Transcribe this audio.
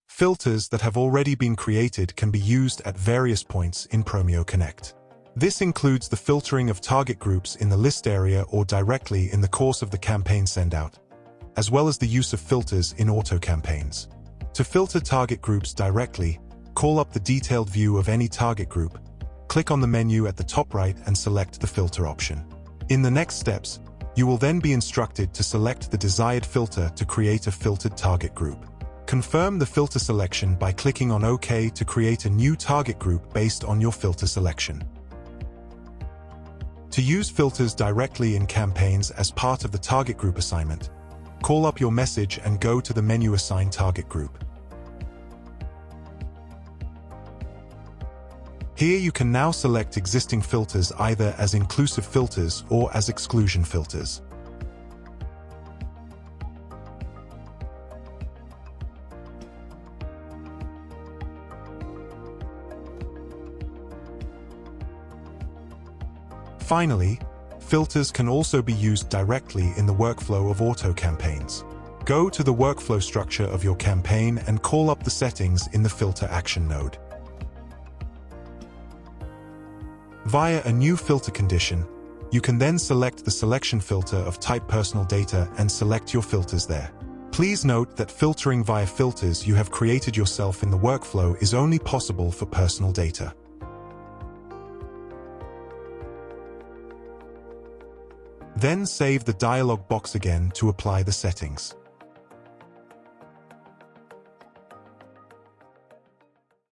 Filters that have already been created can be used at various points in Promio.connect. This includes the filtering of target groups in the list area or directly in the course of the campaign sendout, as well as the use of filters in auto campaigns. To filter target groups directly, call up the detailed view of any target group, click on the menu at the top right and select the filter option. In the next steps, you will then be instructed to select the desired filter to create a filtered target group. Confirm the filter selection by clicking on OK to create a new target group based on your filter selection. To use filters directly in campaigns as part of the target group assignment, call up your message and go to the menu Assign Target Group. Here you can now select existing filters either as inclusive filters or as exclusion filters. Finally, filters can also be used directly in the workflow of auto campaigns. Go to the workflow structure of your campaign and call up the settings in the Filter Action node. Via a new filter condition, you can then select the selection filter of type personal data and select your filters there. Please note that filtering via filters you have created yourself in the workflow is only possible for personal data. Then save the dialog box again to apply the settings.